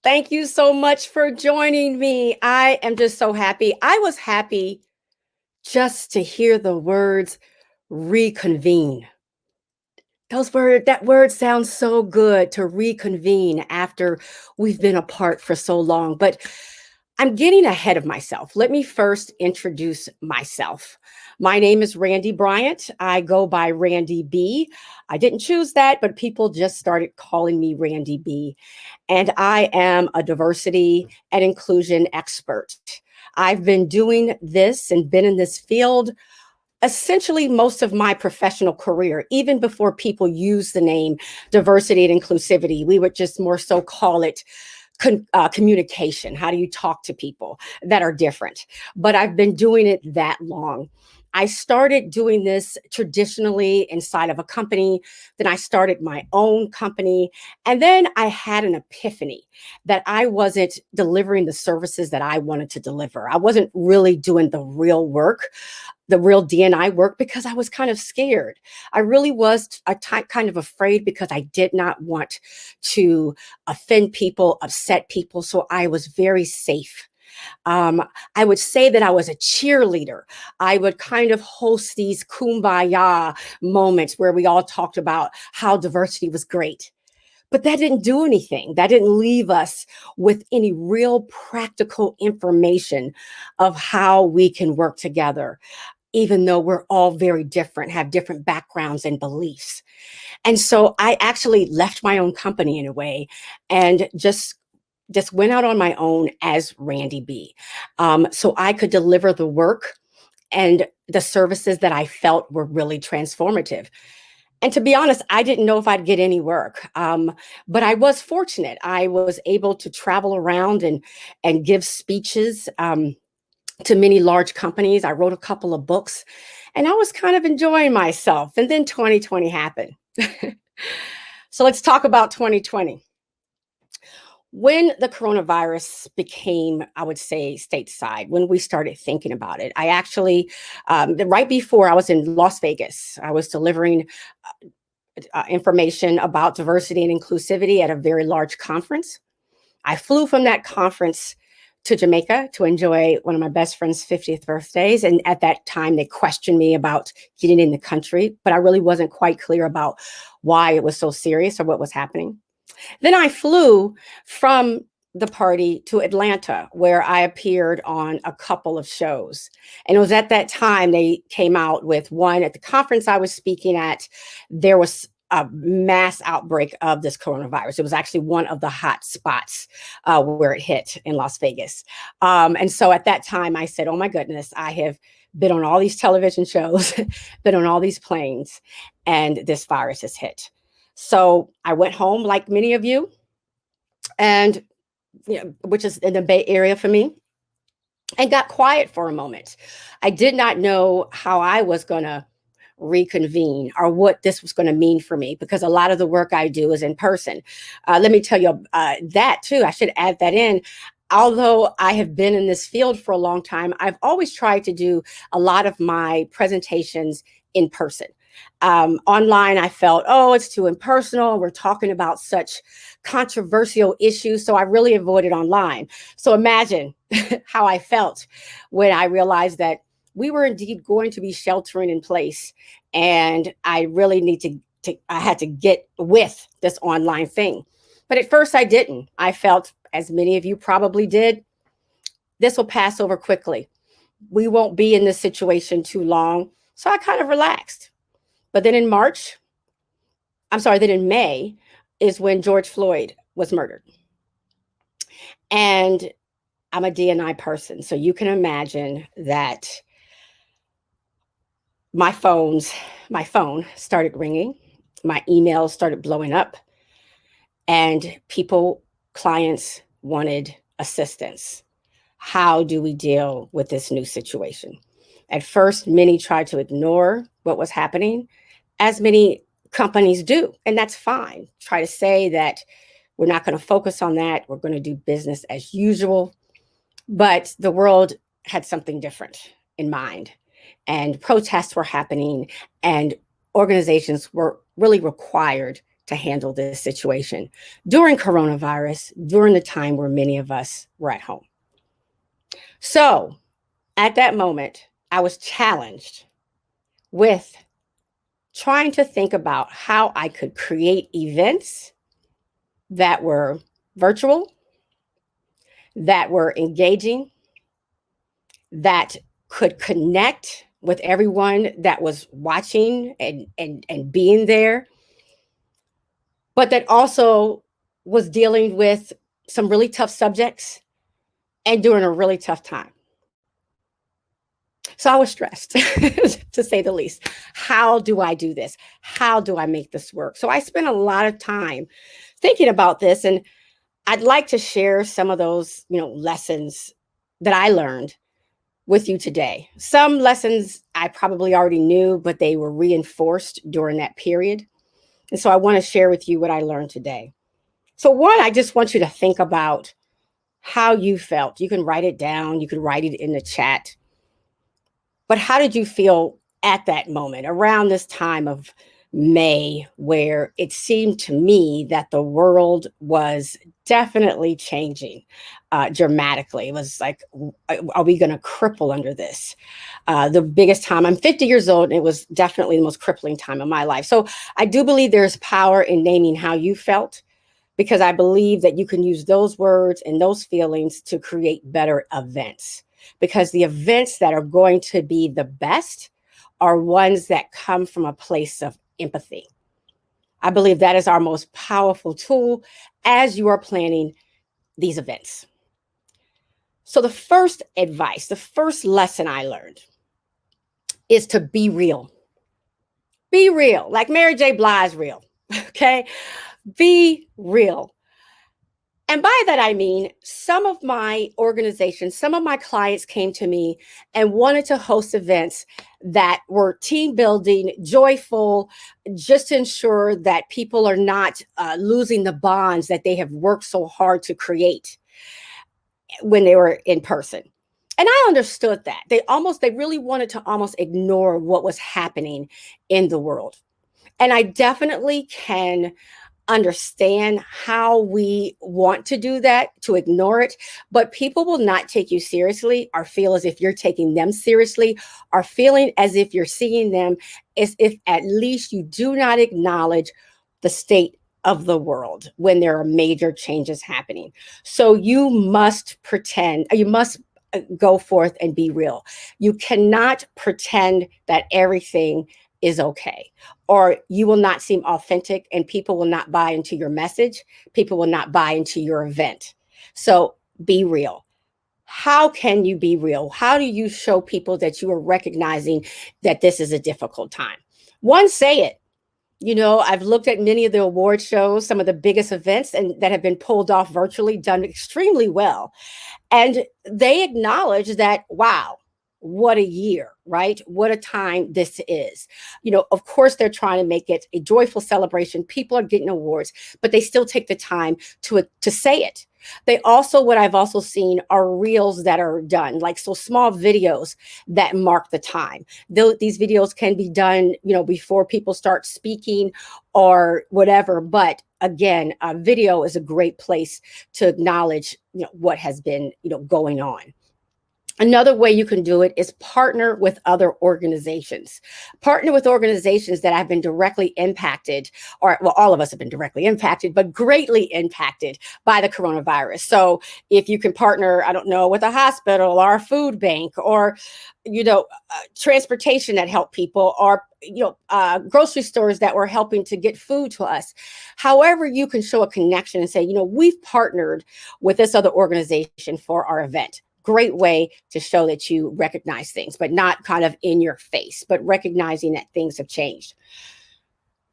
Thank you so much for joining me. I am just so happy. I was happy just to hear the words reconvene. That word sounds so good, to reconvene after we've been apart for so long. But I'm getting ahead of myself. Let me first introduce myself. My name is Randi Bryant. I go by Randi B. I didn't choose that, but people just started calling me Randi B. And I am a diversity and inclusion expert. I've been doing this and been in this field essentially most of my professional career. Even before people use the name diversity and inclusivity, we would just more so call it communication. How do you talk to people that are different? But I've been doing it that long. I started doing this traditionally inside of a company. Then I started my own company. And then I had an epiphany that I wasn't delivering the services that I wanted to deliver. I wasn't really doing the real work, the real DNI work, because I was kind of scared. I really was kind of afraid because I did not want to offend people, upset people. So I was very safe. Um, I would say that I was a cheerleader. I would kind of host these kumbaya moments where we all talked about how diversity was great. But that didn't do anything. That didn't leave us with any real practical information of how we can work together, even though we're all very different, have different backgrounds and beliefs. And so I actually left my own company in a way and just went out on my own as Randi B. So I could deliver the work and the services that I felt were really transformative. And to be honest, I didn't know if I'd get any work, but I was fortunate. I was able to travel around and give speeches. To many large companies. I wrote a couple of books and I was kind of enjoying myself. And then 2020 happened. So let's talk about 2020. When the coronavirus became, I would say, stateside, when we started thinking about it, I actually, right before I was in Las Vegas, I was delivering information about diversity and inclusivity at a very large conference. I flew from that conference to Jamaica to enjoy one of my best friend's 50th birthdays. And at that time, they questioned me about getting in the country, but I really wasn't quite clear about why it was so serious or what was happening. Then I flew from the party to Atlanta, where I appeared on a couple of shows. And it was at that time they came out with one at the conference I was speaking at. There was a mass outbreak of this coronavirus. It was actually one of the hot spots where it hit in Las Vegas. And so at that time, I said, oh my goodness, I have been on all these television shows, been on all these planes, and this virus has hit. So I went home, like many of you, and which is in the Bay Area for me, and got quiet for a moment. I did not know how I was going to reconvene or what this was going to mean for me, because a lot of the work I do is in person. Let me tell you that too. I should add that in. Although I have been in this field for a long time, I've always tried to do a lot of my presentations in person. Online, I felt, oh, it's too impersonal. We're talking about such controversial issues. So I really avoided online. So imagine how I felt when I realized that we were indeed going to be sheltering in place. And I really I had to get with this online thing. But at first I didn't. I felt, as many of you probably did, this will pass over quickly. We won't be in this situation too long. So I kind of relaxed. But then then in May is when George Floyd was murdered. And I'm a DNI person. So you can imagine that my phone started ringing, my emails started blowing up, and clients wanted assistance. How do we deal with this new situation? At first, many tried to ignore what was happening, as many companies do, and that's fine. Try to say that we're not going to focus on that. We're going to do business as usual. But the world had something different in mind, and protests were happening, and organizations were really required to handle this situation during coronavirus, during the time where many of us were at home. So at that moment, I was challenged with trying to think about how I could create events that were virtual, that were engaging, that could connect with everyone that was watching and being there, but that also was dealing with some really tough subjects and during a really tough time. So I was stressed, to say the least. How do I do this? How do I make this work? So I spent a lot of time thinking about this, and I'd like to share some of those, lessons that I learned with you today. Some lessons I probably already knew, but they were reinforced during that period. And so I want to share with you what I learned today. So one, I just want you to think about how you felt. You can write it down, you can write it in the chat. But how did you feel at that moment, around this time of May, where it seemed to me that the world was definitely changing dramatically? It was like, are we going to cripple under this? The biggest time, I'm 50 years old, and it was definitely the most crippling time of my life. So I do believe there's power in naming how you felt, because I believe that you can use those words and those feelings to create better events. Because the events that are going to be the best are ones that come from a place of empathy. I believe that is our most powerful tool as you are planning these events. So the first advice, the first lesson I learned is to be real. Be real, like Mary J. Blige real, okay? Be real. And by that, I mean, some of my organizations, some of my clients came to me and wanted to host events that were team building, joyful, just to ensure that people are not losing the bonds that they have worked so hard to create when they were in person. And I understood that. They really wanted to almost ignore what was happening in the world. And I definitely can understand how we want to do that, to ignore it, but people will not take you seriously or feel as if you're taking them seriously, or feeling as if you're seeing them as if at least you do not acknowledge the state of the world when there are major changes happening. So you must go forth and be real. You cannot pretend that everything is okay, or you will not seem authentic, and people will not buy into your message. People will not buy into your event. So be real. How can you be real? How do you show people that you are recognizing that this is a difficult time? One, say it. I've looked at many of the award shows, some of the biggest events and that have been pulled off virtually, done extremely well. And they acknowledge that, wow, what a year, right? What a time this is. Of course, they're trying to make it a joyful celebration. People are getting awards, but they still take the time to say it. They also, what I've also seen are reels that are done, like so small videos that mark the time. These videos can be done, before people start speaking or whatever. But again, a video is a great place to acknowledge, what has been, going on. Another way you can do it is partner with other organizations. Partner with organizations that have been directly impacted, or well, all of us have been directly impacted, but greatly impacted by the coronavirus. So if you can partner, I don't know, with a hospital or a food bank, or transportation that help people, or grocery stores that were helping to get food to us. However, you can show a connection and say, we've partnered with this other organization for our event. Great way to show that you recognize things, but not kind of in your face, but recognizing that things have changed.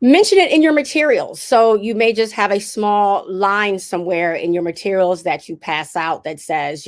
Mention it in your materials. So you may just have a small line somewhere in your materials that you pass out that says,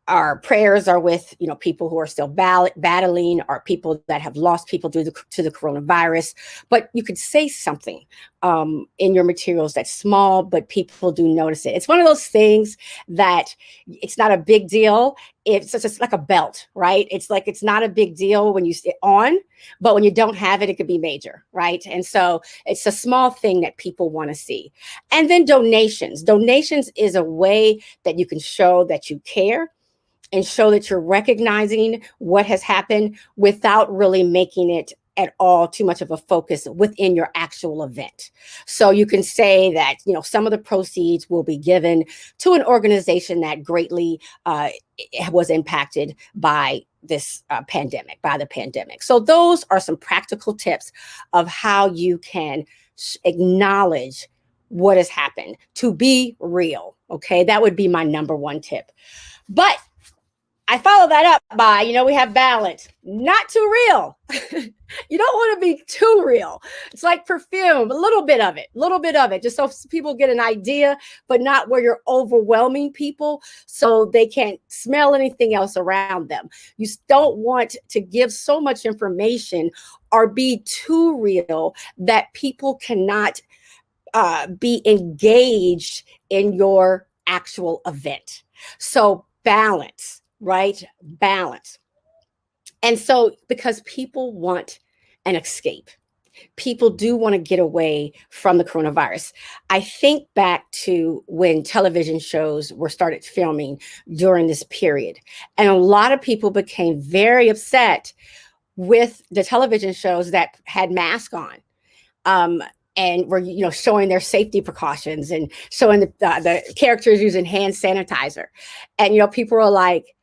our prayers are with, people who are still battling, or people that have lost people due to the coronavirus. But you could say something in your materials that's small, but people do notice it. It's one of those things that it's not a big deal. It's just like a belt, right? It's like, it's not a big deal when you sit on, but when you don't have it, it could be major, right? And so it's a small thing that people want to see. And then donations. Donations is a way that you can show that you care and show that you're recognizing what has happened without really making it at all too much of a focus within your actual event. So you can say that, some of the proceeds will be given to an organization that greatly was impacted by this pandemic, by the pandemic. So those are some practical tips of how you can acknowledge what has happened, to be real. Okay, that would be my number one tip. But I follow that up by, we have balance, not too real. You don't want to be too real. It's like perfume, a little bit of it, just so people get an idea, but not where you're overwhelming people so they can't smell anything else around them. You don't want to give so much information or be too real that people cannot be engaged in your actual event. So balance. Right? Balance. And so, because people want an escape, people do want to get away from the coronavirus. I think back to when television shows were started filming during this period, and a lot of people became very upset with the television shows that had masks on. And were, showing their safety precautions and showing the characters using hand sanitizer. And, people were like,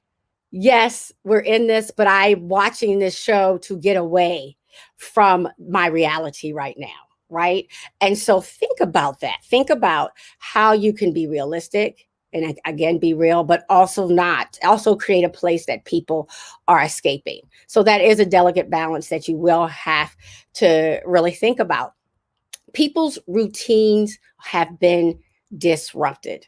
yes, we're in this, but I'm watching this show to get away from my reality right now, right? And so think about that. Think about how you can be realistic and, again, be real, but also create a place that people are escaping. So that is a delicate balance that you will have to really think about. People's routines have been disrupted.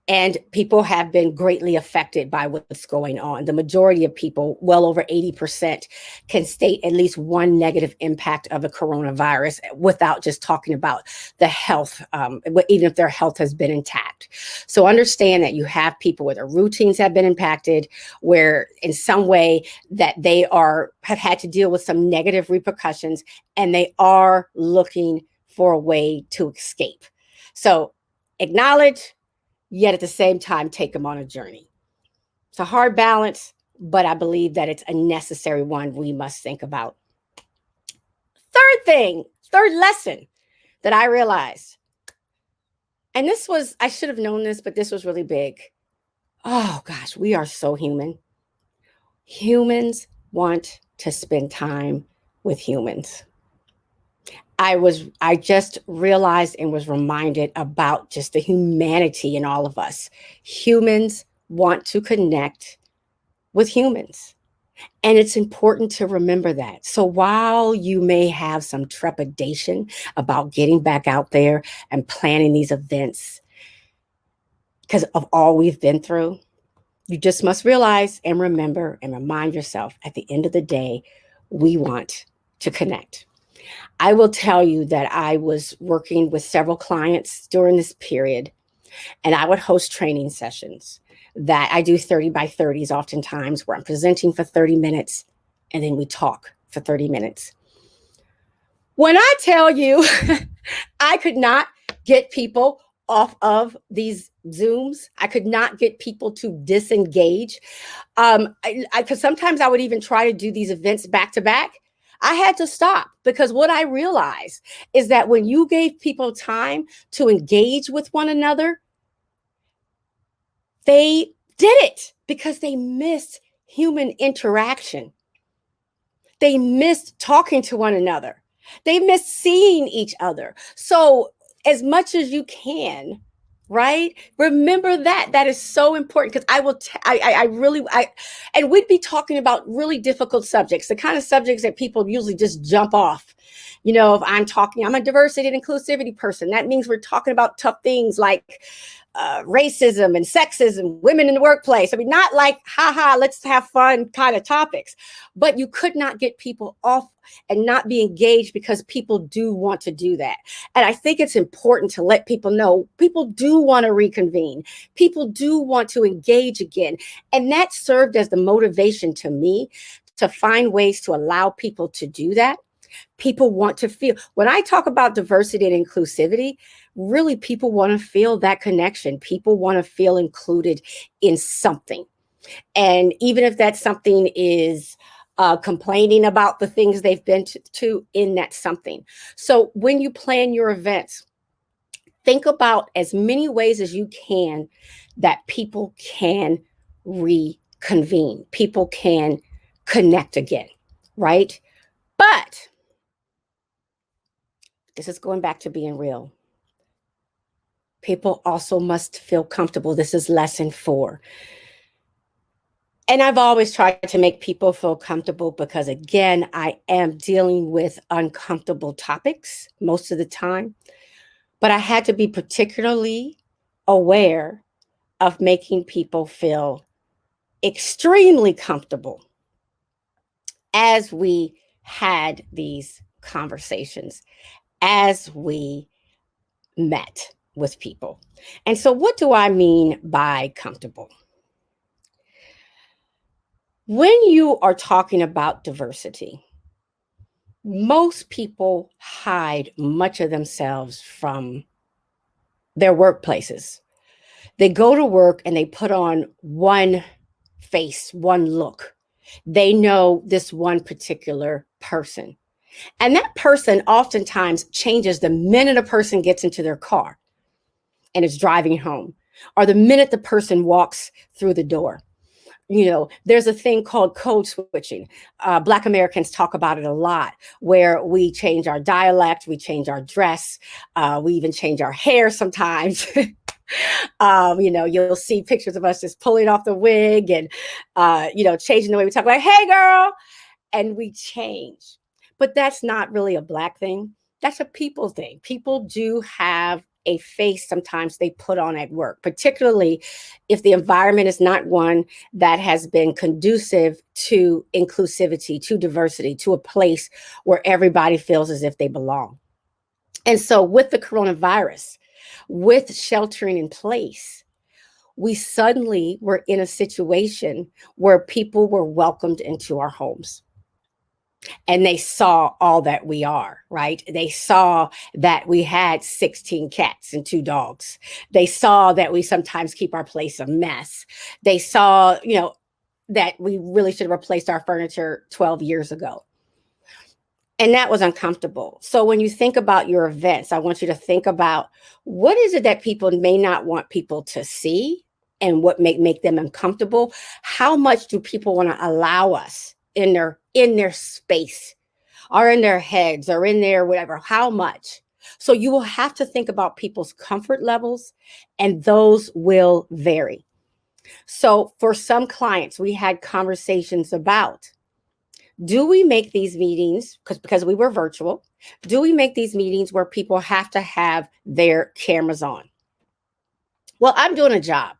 And people have been greatly affected by what's going on. The majority of people, well over 80%, can state at least one negative impact of the coronavirus without just talking about the health, even if their health has been intact. So understand that you have people where their routines have been impacted, where in some way that they have had to deal with some negative repercussions, and they are looking for a way to escape. So acknowledge, yet at the same time, take them on a journey. It's a hard balance, but I believe that it's a necessary one we must think about. Third lesson that I realized, and I should have known this, but this was really big. Oh gosh, we are so human. Humans want to spend time with humans. I just realized and was reminded about just the humanity in all of us. Humans want to connect with humans. And it's important to remember that. So while you may have some trepidation about getting back out there and planning these events because of all we've been through, you just must realize and remember and remind yourself, at the end of the day, we want to connect. I will tell you that I was working with several clients during this period, and I would host training sessions that I do 30 by 30s oftentimes, where I'm presenting for 30 minutes and then we talk for 30 minutes. When I tell you, I could not get people off of these Zooms. I could not get people to disengage. Because sometimes I would even try to do these events back to back. I had to stop, because what I realized is that when you gave people time to engage with one another, they did it because they missed human interaction. They missed talking to one another. They missed seeing each other. So as much as you can, right? Remember that. That is so important, because and we'd be talking about really difficult subjects, the kind of subjects that people usually just jump off, If I'm a diversity and inclusivity person. That means we're talking about tough things like racism and sexism, women in the workplace. I mean, not like, haha, let's have fun kind of topics, but you could not get people off and not be engaged because people do want to do that. And I think it's important to let people know people do want to reconvene. People do want to engage again. And that served as the motivation to me to find ways to allow people to do that. People want to feel, when I talk about diversity and inclusivity, really people want to feel that connection. People want to feel included in something. And even if that something is complaining about the things they've been to in that something. So when you plan your events, think about as many ways as you can that people can reconvene, people can connect again, right? But this is going back to being real. People also must feel comfortable. This is lesson 4. And I've always tried to make people feel comfortable because, again, I am dealing with uncomfortable topics most of the time. But I had to be particularly aware of making people feel extremely comfortable as we had these conversations, as we met with people. And so what do I mean by comfortable? When you are talking about diversity, most people hide much of themselves from their workplaces. They go to work and they put on one face, one look. They know this one particular person. And that person oftentimes changes the minute a person gets into their car and is driving home, or the minute the person walks through the door. There's a thing called code switching. Black Americans talk about it a lot, where we change our dialect, we change our dress, we even change our hair sometimes. You'll see pictures of us just pulling off the wig and, changing the way we talk, like, hey, girl, and we change. But that's not really a Black thing. That's a people thing. People do have a face sometimes they put on at work, particularly if the environment is not one that has been conducive to inclusivity, to diversity, to a place where everybody feels as if they belong. And so with the coronavirus, with sheltering in place, we suddenly were in a situation where people were welcomed into our homes. And they saw all that we are, right? They saw that we had 16 cats and 2 dogs. They saw that we sometimes keep our place a mess. They saw, that we really should have replaced our furniture 12 years ago. And that was uncomfortable. So when you think about your events, I want you to think about, what is it that people may not want people to see and what make them uncomfortable? How much do people want to allow us in their space or in their heads or in their whatever? How much? So you will have to think about people's comfort levels, and those will vary. So for some clients, we had conversations about, do we make these meetings, because we were virtual, do we make these meetings where people have to have their cameras on? Well, I'm doing a job.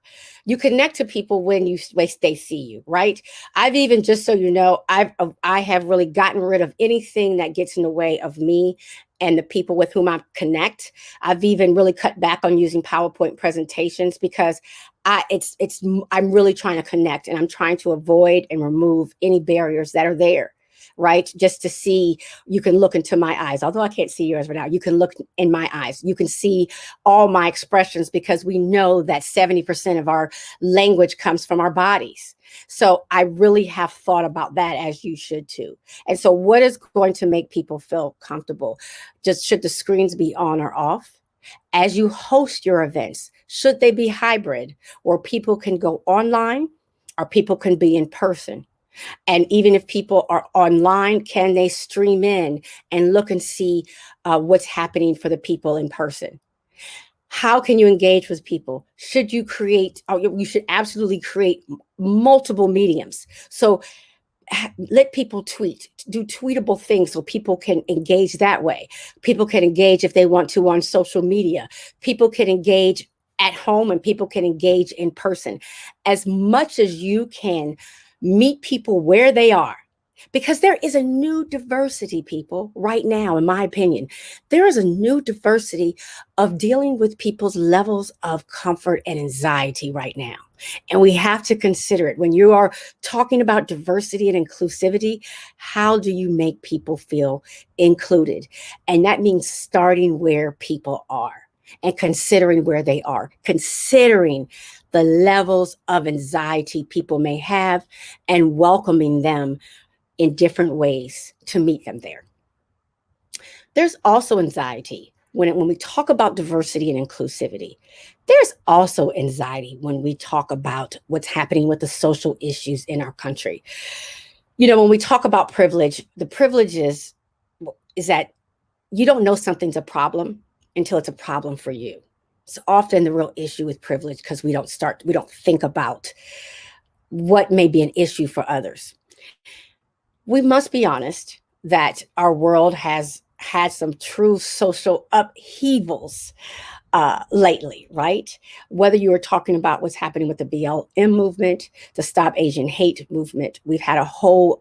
You connect to people when they see you, right? I've even, just so you know, I have really gotten rid of anything that gets in the way of me and the people with whom I connect. I've even really cut back on using PowerPoint presentations because I'm really trying to connect, and I'm trying to avoid and remove any barriers that are there. Right? Just to see, you can look into my eyes, although I can't see yours right now. You can look in my eyes. You can see all my expressions, because we know that 70% of our language comes from our bodies. So I really have thought about that, as you should too. And so what is going to make people feel comfortable? Just, should the screens be on or off? As you host your events, should they be hybrid, where people can go online or people can be in person? And even if people are online, can they stream in and look and see what's happening for the people in person? How can you engage with people? You should absolutely create multiple mediums. So let people tweet, do tweetable things so people can engage that way. People can engage if they want to on social media. People can engage at home and people can engage in person. As much as you can, meet people where they are. Because there is a new diversity, people, right now, in my opinion. There is a new diversity of dealing with people's levels of comfort and anxiety right now. And we have to consider it. When you are talking about diversity and inclusivity, how do you make people feel included? And that means starting where people are and considering where they are, considering the levels of anxiety people may have and welcoming them in different ways to meet them there. There's also anxiety when we talk about diversity and inclusivity. There's also anxiety when we talk about what's happening with the social issues in our country. When we talk about privilege, the privilege is that you don't know something's a problem until it's a problem for you. It's often the real issue with privilege because we don't think about what may be an issue for others. We must be honest that our world has had some true social upheavals lately, right? Whether you are talking about what's happening with the BLM movement, the Stop Asian Hate movement, we've had a whole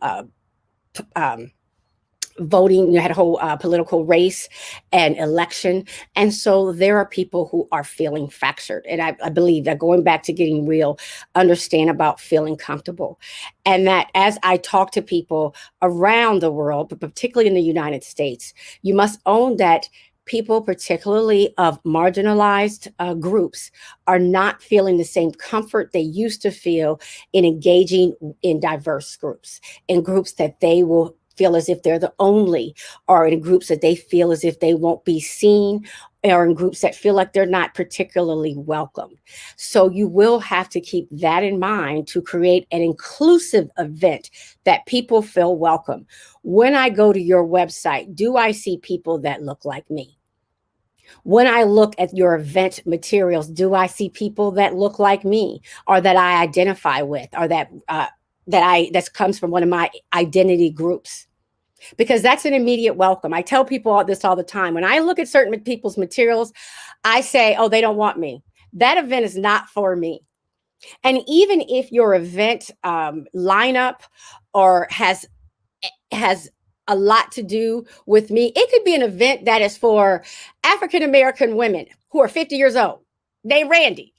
voting, you had a whole political race and election. And so there are people who are feeling fractured. And I believe that going back to getting real, understand about feeling comfortable. And that as I talk to people around the world, but particularly in the United States, you must own that people, particularly of marginalized groups, are not feeling the same comfort they used to feel in engaging in diverse groups, in groups that they will feel as if they're the only, or in groups that they feel as if they won't be seen, or in groups that feel like they're not particularly welcome. So you will have to keep that in mind to create an inclusive event that people feel welcome. When I go to your website, do I see people that look like me? When I look at your event materials, do I see people that look like me or that I identify with, or that comes from one of my identity groups? Because that's an immediate welcome. I tell people this all the time. When I look at certain people's materials, I say, oh, they don't want me. That event is not for me. And even if your event lineup or has a lot to do with me, it could be an event that is for African American women who are 50 years old. They Randi.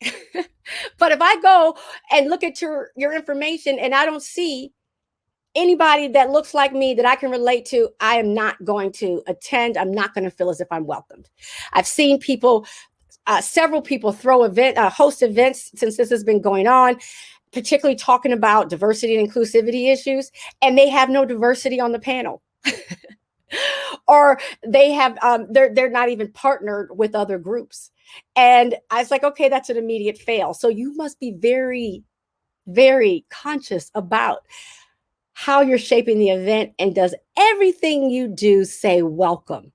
But if I go and look at your information and I don't see anybody that looks like me that I can relate to, I am not going to attend. I'm not going to feel as if I'm welcomed. I've seen people, several people host events since this has been going on, particularly talking about diversity and inclusivity issues, and they have no diversity on the panel. Or they have they're not even partnered with other groups. And I was like, okay, that's an immediate fail. So you must be very, very conscious about how you're shaping the event, and does everything you do say welcome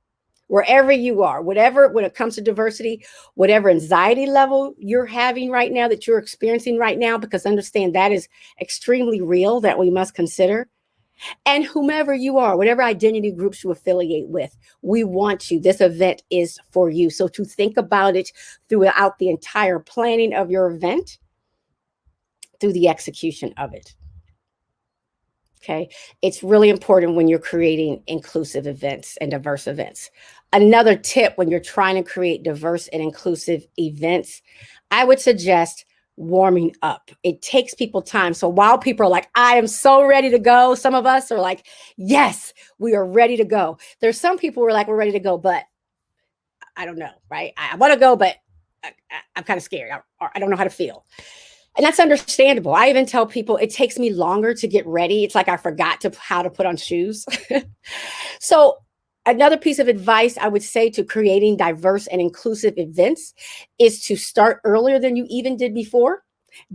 wherever you are, whatever, when it comes to diversity, whatever anxiety level you're having right now, that you're experiencing right now, because understand that is extremely real, that we must consider. And whomever you are, whatever identity groups you affiliate with, we want you. This event is for you. So to think about it throughout the entire planning of your event, through the execution of it. Okay. It's really important when you're creating inclusive events and diverse events. Another tip when you're trying to create diverse and inclusive events, I would suggest warming up. It takes people time. So while people are like, I am so ready to go, some of us are like, yes, we are ready to go. There's some people who are like, we're ready to go, but I don't know, right? I want to go, but I'm kind of scared. I don't know how to feel. And that's understandable. I even tell people it takes me longer to get ready. It's like I forgot how to put on shoes. So another piece of advice I would say to creating diverse and inclusive events is to start earlier than you even did before.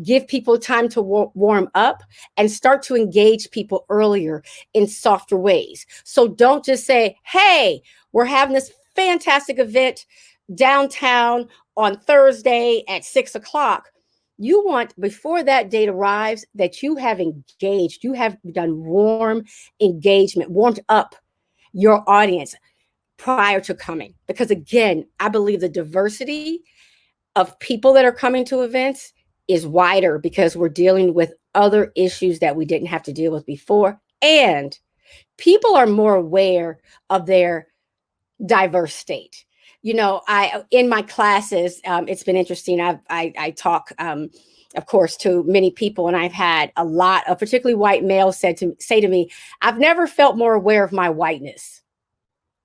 Give people time to warm up and start to engage people earlier in softer ways. So don't just say, hey, we're having this fantastic event downtown on Thursday at 6 o'clock. You want, before that date arrives, that you have engaged, you have done warm engagement, warmed up your audience prior to coming. Because again, I believe the diversity of people that are coming to events is wider because we're dealing with other issues that we didn't have to deal with before. And people are more aware of their diverse state. You know, I in my classes, it's been interesting. I talk, of course, to many people, and I've had a lot of particularly white males say to me, "I've never felt more aware of my whiteness."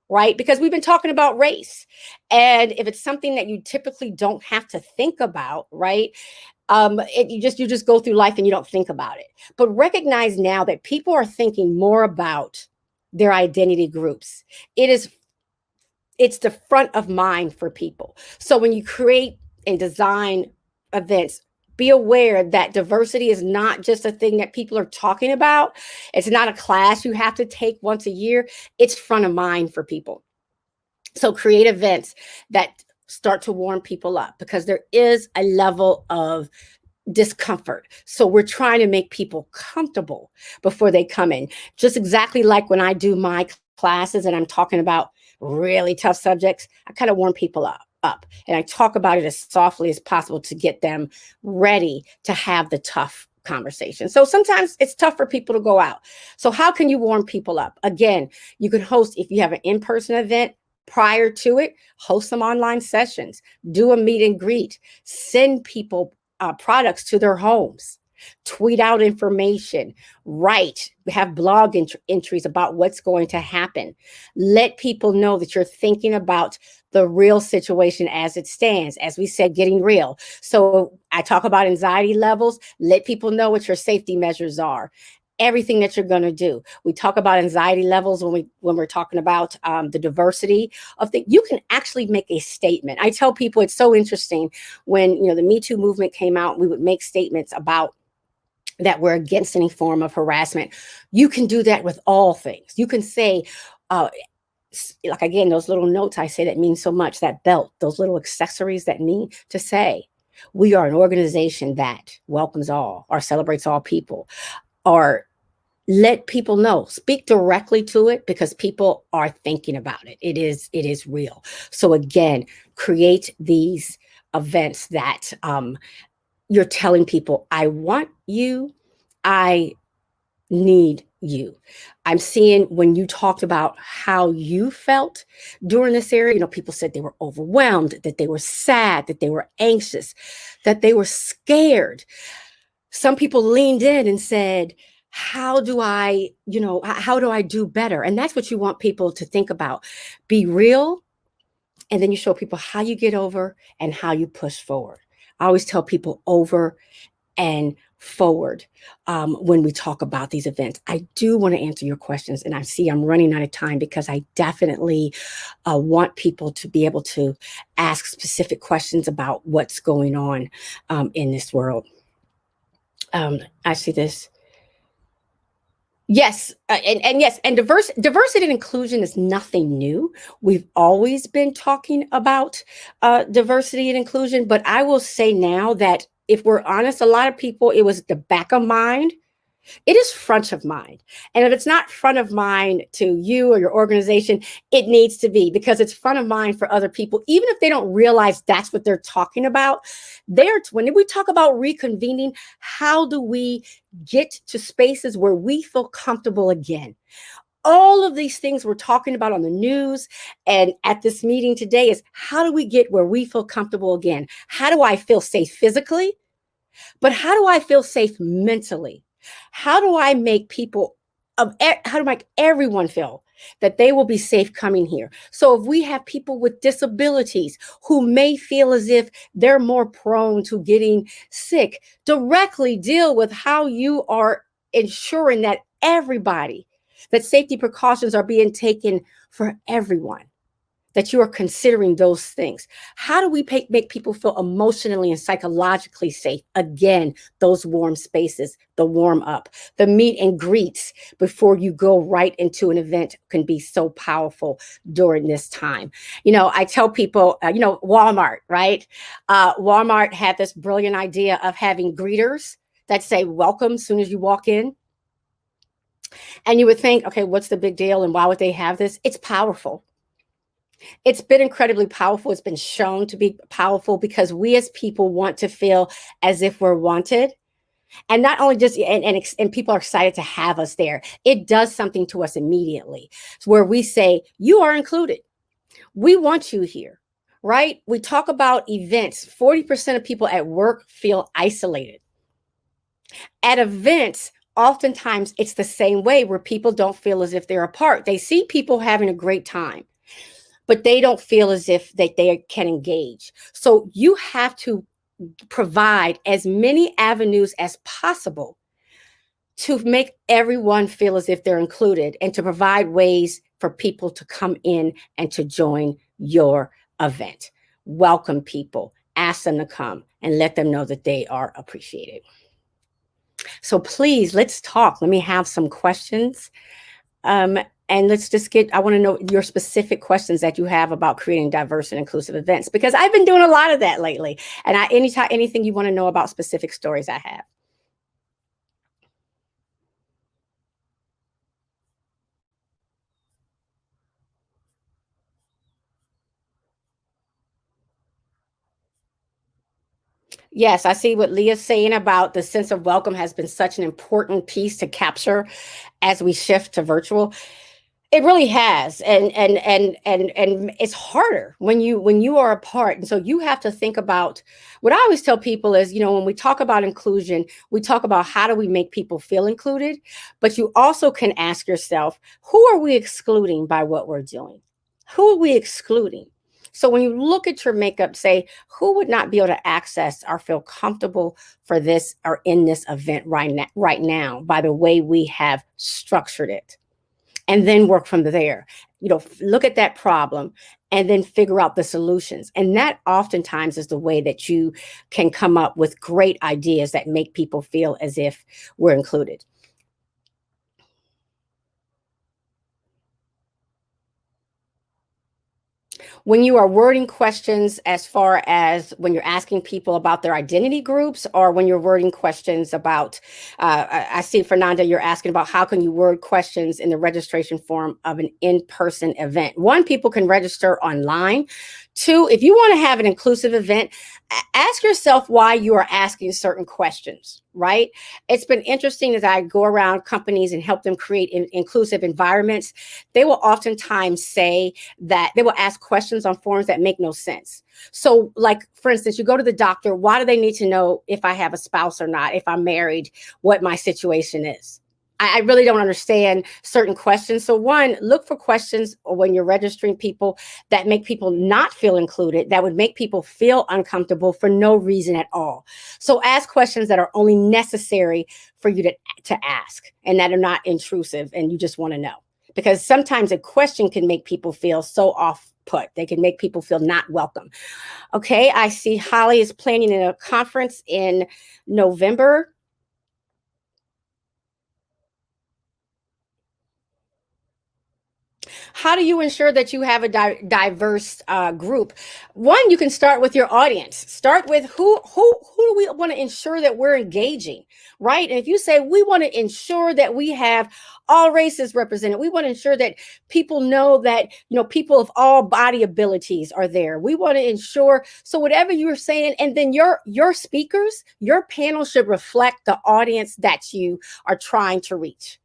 Right? Because we've been talking about race, and if it's something that you typically don't have to think about, right? You just go through life and you don't think about it. But recognize now that people are thinking more about their identity groups. It is it's the front of mind for people. So when you create and design events, be aware that diversity is not just a thing that people are talking about. It's not a class you have to take once a year. It's front of mind for people. So create events that start to warm people up because there is a level of discomfort. So we're trying to make people comfortable before they come in. Just exactly like when I do my classes and I'm talking about really tough subjects, I kind of warm people up and I talk about it as softly as possible to get them ready to have the tough conversation. So sometimes it's tough for people to go out. So how can you warm people up? Again, you can host, if you have an in-person event, prior to it, host some online sessions, do a meet and greet, send people products to their homes, tweet out information, write, have blog entries about what's going to happen. Let people know that you're thinking about the real situation as it stands. As we said, getting real. So I talk about anxiety levels. Let people know what your safety measures are. Everything that you're going to do. We talk about anxiety levels when we're talking about the diversity of things. You can actually make a statement. I tell people it's so interesting when the Me Too movement came out. We would make statements about that we're against any form of harassment. You can do that with all things. You can say, like again, those little notes I say that mean so much. That belt, those little accessories that mean to say, we are an organization that welcomes all or celebrates all people. Or let people know, speak directly to it because people are thinking about it. It is real. So again, create these events that you're telling people, I want you, I need you. I'm seeing when you talked about how you felt during this area, people said they were overwhelmed, that they were sad, that they were anxious, that they were scared. Some people leaned in and said, how do I do better? And that's what you want people to think about. Be real. And then you show people how you get over and how you push forward. I always tell people over and forward when we talk about these events. I do want to answer your questions. And I see I'm running out of time because I definitely want people to be able to ask specific questions about what's going on in this world. I see this. Yes, and yes, and diversity and inclusion is nothing new. We've always been talking about diversity and inclusion, but I will say now that if we're honest, a lot of people, it was the back of mind. It is front of mind. And if it's not front of mind to you or your organization, it needs to be because it's front of mind for other people, even if they don't realize that's what they're talking about. When we talk about reconvening, how do we get to spaces where we feel comfortable again? All of these things we're talking about on the news and at this meeting today is how do we get where we feel comfortable again? How do I feel safe physically? But how do I feel safe mentally? How do I make how to make everyone feel that they will be safe coming here? So if we have people with disabilities who may feel as if they're more prone to getting sick, directly deal with how you are ensuring that safety precautions are being taken for everyone. that you are considering those things. How do we make people feel emotionally and psychologically safe? Again, those warm spaces, the warm up, the meet and greets before you go right into an event can be so powerful during this time. I tell people, Walmart, right? Walmart had this brilliant idea of having greeters that say welcome as soon as you walk in. And you would think, okay, what's the big deal and why would they have this? It's powerful. It's been incredibly powerful. It's been shown to be powerful because we as people want to feel as if we're wanted. And not only just, and people are excited to have us there. It does something to us immediately where we say, you are included. We want you here, right? We talk about events. 40% of people at work feel isolated. At events, oftentimes it's the same way where people don't feel as if they're apart. They see people having a great time, but they don't feel as if they can engage. So you have to provide as many avenues as possible to make everyone feel as if they're included and to provide ways for people to come in and to join your event. Welcome people, ask them to come and let them know that they are appreciated. So please, let's talk. Let me have some questions. And let's just I want to know your specific questions that you have about creating diverse and inclusive events, because I've been doing a lot of that lately. And anything you want to know about specific stories I have. Yes, I see what Leah's saying about the sense of welcome has been such an important piece to capture as we shift to virtual. It really has, and it's harder when you are apart, and so you have to think about what I always tell people is, when we talk about inclusion, we talk about how do we make people feel included, but you also can ask yourself, who are we excluding by what we're doing? Who are we excluding? So when you look at your makeup, say, who would not be able to access or feel comfortable for this or in this event right now by the way we have structured it? And then work from there. Look at that problem and then figure out the solutions. And that oftentimes is the way that you can come up with great ideas that make people feel as if we're included. When you are wording questions, as far as when you're asking people about their identity groups, or when you're wording questions about, I see, Fernanda, you're asking about how can you word questions in the registration form of an in-person event. One, people can register online. Two, if you want to have an inclusive event, ask yourself why you are asking certain questions, right? It's been interesting as I go around companies and help them create inclusive environments. They will oftentimes say that they will ask questions on forms that make no sense. So, like, for instance, you go to the doctor, why do they need to know if I have a spouse or not, if I'm married, what my situation is? I really don't understand certain questions. So one, look for questions when you're registering people that make people not feel included, that would make people feel uncomfortable for no reason at all. So ask questions that are only necessary for you to ask and that are not intrusive and you just want to know. Because sometimes a question can make people feel so off put. They can make people feel not welcome. Okay, I see Holly is planning a conference in November. How do you ensure that you have a diverse group? One, you can start with your audience. Start with who do we want to ensure that we're engaging, right? And if you say we want to ensure that we have all races represented, we want to ensure that people know that people of all body abilities are there. We want to ensure, so whatever you're saying, and then your speakers, your panel should reflect the audience that you are trying to reach,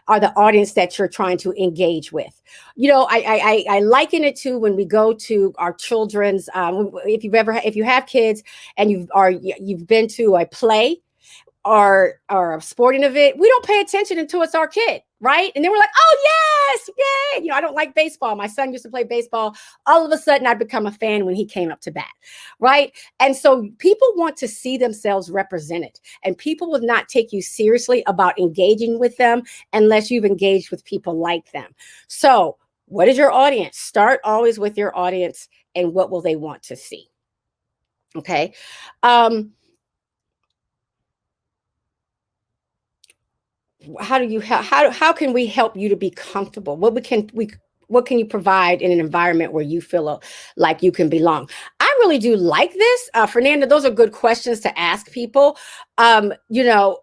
are the audience that you're trying to engage with. I liken it to when we go to our children's, if you have kids and you've been to a play or a sporting event, we don't pay attention until it's our kid, right? And then we're like, oh yes, yay. I don't like baseball. My son used to play baseball. All of a sudden I become a fan when he came up to bat, right? And so people want to see themselves represented, and people will not take you seriously about engaging with them unless you've engaged with people like them. So What is your audience? Start always with your audience and what will they want to see. Okay. Um, how can we help you to be comfortable? What can you provide in an environment where you feel like you can belong? I really do like this, Fernanda. Those are good questions to ask people. You know,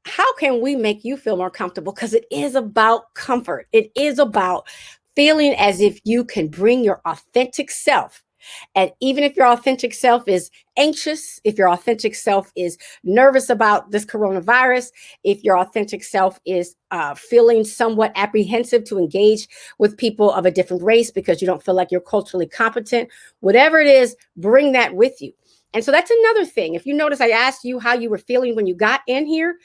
how can we make you feel more comfortable? Because it is about comfort. It is about feeling as if you can bring your authentic self. And even if your authentic self is anxious, if your authentic self is nervous about this coronavirus, if your authentic self is feeling somewhat apprehensive to engage with people of a different race because you don't feel like you're culturally competent, whatever it is, bring that with you. And so that's another thing. If you notice, I asked you how you were feeling when you got in here.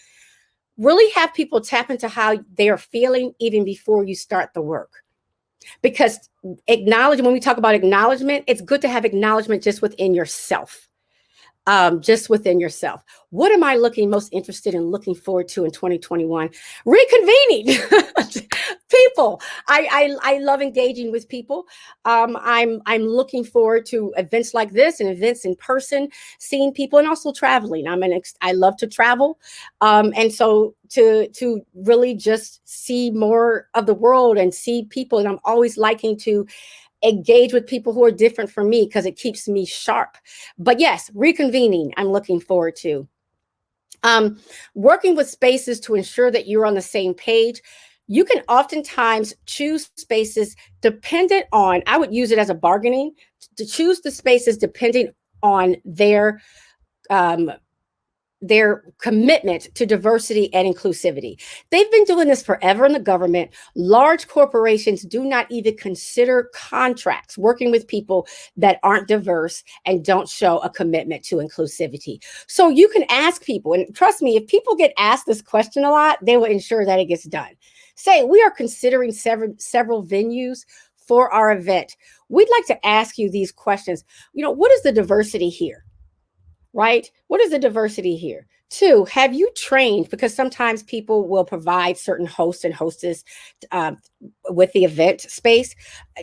Really have people tap into how they are feeling even before you start the work. Because when we talk about acknowledgement, it's good to have acknowledgement just within yourself. Just within yourself. What am I most interested in looking forward to in 2021? Reconvening people. I love engaging with people. I'm looking forward to events like this and events in person, seeing people, and also traveling. I love to travel, and so to really just see more of the world and see people. And I'm always liking to engage with people who are different from me because it keeps me sharp. But yes, reconvening, I'm looking forward to. Working with spaces to ensure that you're on the same page. You can oftentimes choose spaces dependent on, I would use it as a bargaining, to choose the spaces depending on their commitment to diversity and inclusivity. They've been doing this forever in the government. Large corporations do not even consider contracts working with people that aren't diverse and don't show a commitment to inclusivity. So you can ask people, and trust me, if people get asked this question a lot, they will ensure that it gets done. Say, we are considering several venues for our event. We'd like to ask you these questions. What is the diversity here? Right? What is the diversity here? Two, have you trained? Because sometimes people will provide certain hosts and hostess with the event space.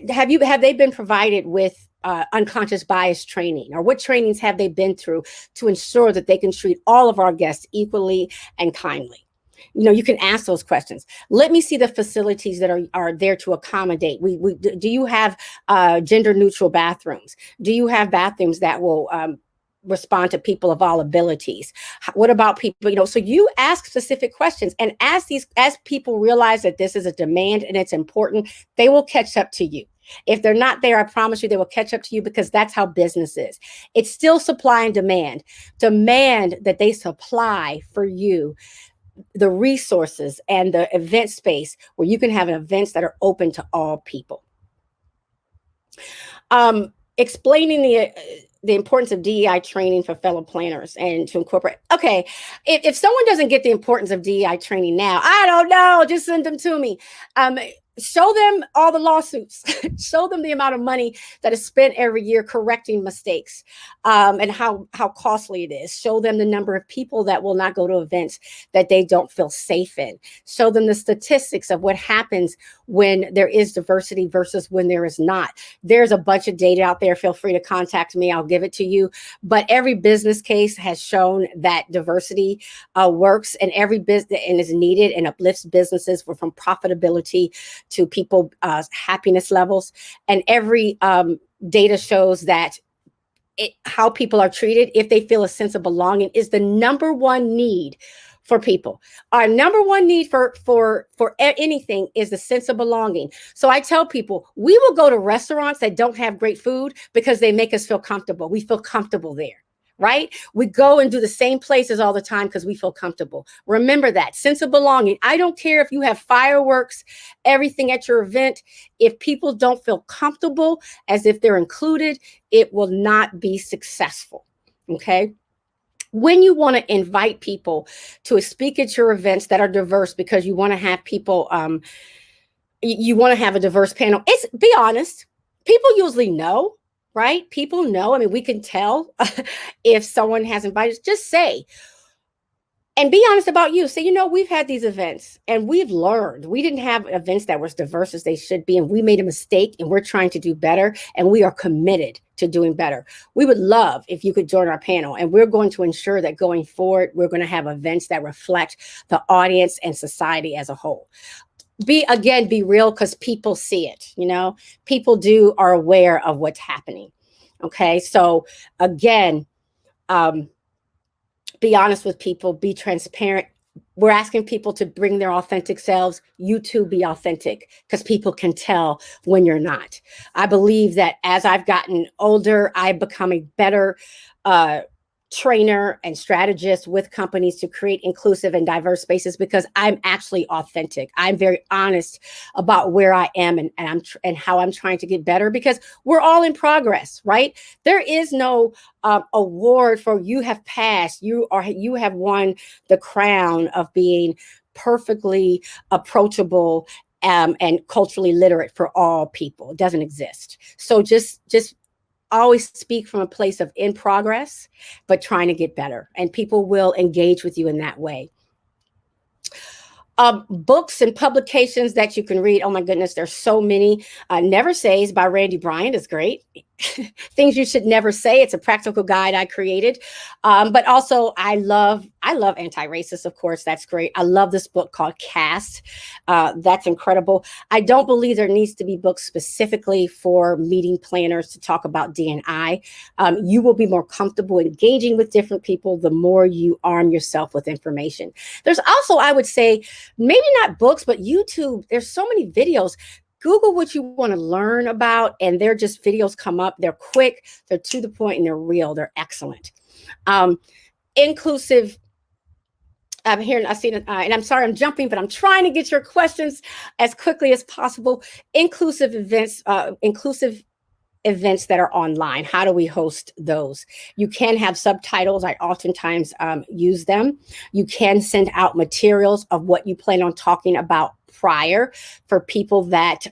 Have they been provided with unconscious bias training, or what trainings have they been through to ensure that they can treat all of our guests equally and kindly? You can ask those questions. Let me see the facilities that are there to accommodate. Do you have gender neutral bathrooms? Do you have bathrooms that will respond to people of all abilities? What about people, so you ask specific questions, and as people realize that this is a demand and it's important, they will catch up to you. If they're not there, I promise you they will catch up to you, because that's how business is. It's still supply and demand. Demand that they supply for you the resources and the event space where you can have events that are open to all people. Explaining the importance of DEI training for fellow planners and to incorporate. Okay, if someone doesn't get the importance of DEI training now, I don't know, just send them to me. Show them all the lawsuits. Show them the amount of money that is spent every year correcting mistakes, and how costly it is. Show them the number of people that will not go to events that they don't feel safe in. Show them the statistics of what happens when there is diversity versus when there is not. There's a bunch of data out there. Feel free to contact me. I'll give it to you. But every business case has shown that diversity works, and every business and is needed and uplifts businesses from profitability to people happiness levels. And every data shows that how people are treated, if they feel a sense of belonging, is the number one need for people. Our number one need for anything is the sense of belonging. So I tell people, we will go to restaurants that don't have great food because they make us feel comfortable. We feel comfortable there. Right? We go and do the same places all the time because we feel comfortable. Remember that sense of belonging. I don't care if you have fireworks, everything at your event. If people don't feel comfortable as if they're included, it will not be successful. Okay. When you want to invite people to speak at your events that are diverse, because you want to have people, you want to have a diverse panel. Be honest. People usually know. Right? People know. I mean, we can tell if someone has invited. Just say, And be honest about you. Say, we've had these events and we've learned. We didn't have events that were as diverse as they should be, and we made a mistake and we're trying to do better, and we are committed to doing better. We would love if you could join our panel, and we're going to ensure that going forward, we're going to have events that reflect the audience and society as a whole. Be real, because people see it. People are aware of what's happening. Okay. So again, be honest with people, be transparent. We're asking people to bring their authentic selves. You too, be authentic, because people can tell when you're not. I believe that as I've gotten older, I've become a better trainer and strategist with companies to create inclusive and diverse spaces, because I'm actually authentic. I'm very honest about where I am and how I'm trying to get better, because we're all in progress, right? There is no award for you have passed, you have won the crown of being perfectly approachable and culturally literate for all people. It doesn't exist. So just always speak from a place of in progress, but trying to get better. And people will engage with you in that way. Books and publications that you can read. Oh my goodness, there's so many. Never Says by Randi Bryant is great. Things You Should Never Say. It's a practical guide I created. But also I love Anti-Racist, of course. That's great. I love this book called Cast. That's incredible. I don't believe there needs to be books specifically for meeting planners to talk about D&I. You will be more comfortable engaging with different people the more you arm yourself with information. There's also, I would say, maybe not books, but YouTube. There's so many videos. Google what you want to learn about, and they're just videos come up. They're quick, they're to the point, and they're real. They're excellent. Inclusive. I'm here. I see it, and I'm sorry I'm jumping, but I'm trying to get your questions as quickly as possible. Inclusive events that are online. How do we host those? You can have subtitles. I oftentimes use them. You can send out materials of what you plan on talking about prior, for people that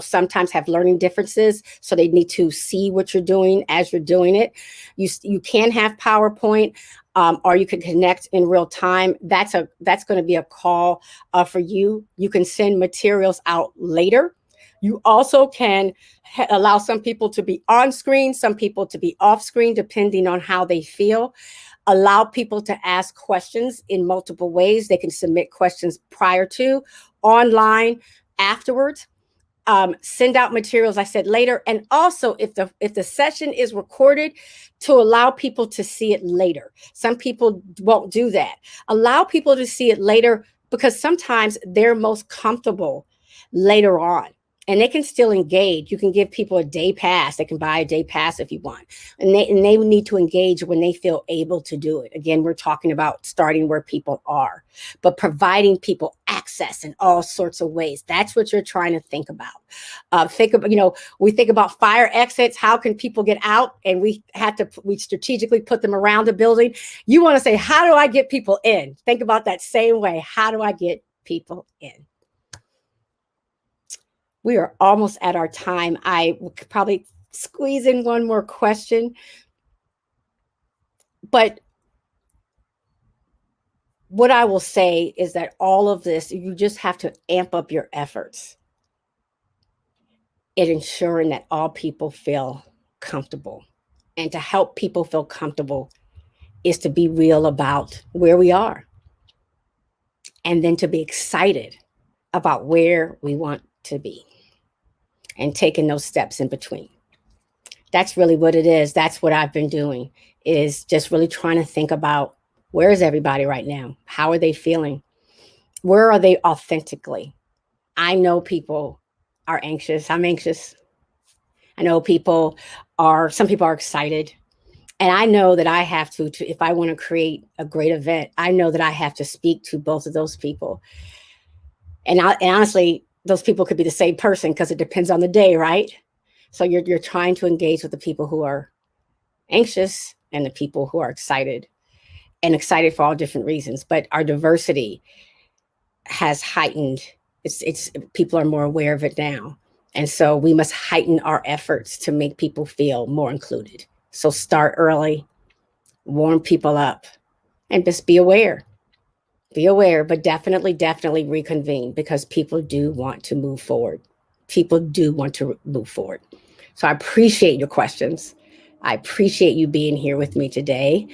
sometimes have learning differences, so they need to see what you're doing as you're doing it. You can have PowerPoint, or you can connect in real time. That's going to be a call for you. You can send materials out later. You also can allow some people to be on screen, some people to be off screen, depending on how they feel. Allow people to ask questions in multiple ways. They can submit questions prior to, online, afterwards. Send out materials, I said, later. And also, if the session is recorded, to allow people to see it later. Some people won't do that. Allow people to see it later, because sometimes they're most comfortable later on, and they can still engage. You can give people a day pass. They can buy a day pass if you want. And they need to engage when they feel able to do it. Again, we're talking about starting where people are, but providing people access in all sorts of ways. That's what you're trying to think about. We think about fire exits. How can people get out? And we strategically put them around the building. You want to say, how do I get people in? Think about that same way. How do I get people in? We are almost at our time. I could probably squeeze in one more question. But what I will say is that all of this, you just have to amp up your efforts in ensuring that all people feel comfortable. And to help people feel comfortable is to be real about where we are, and then to be excited about where we want to be, and taking those steps in between. That's really what it is. That's what I've been doing, is just really trying to think about, where is everybody right now? How are they feeling? Where are they authentically? I know people are anxious. I'm anxious. I know some people are excited. And I know that I have to if I want to create a great event, I know that I have to speak to both of those people. And honestly, those people could be the same person, because it depends on the day, right? So you're trying to engage with the people who are anxious and the people who are excited, and excited for all different reasons. But our diversity has heightened. It's people are more aware of it now. And so we must heighten our efforts to make people feel more included. So start early, warm people up, and just be aware. Be aware, but definitely reconvene because people do want to move forward. People do want to move forward. So I appreciate your questions. I appreciate you being here with me today.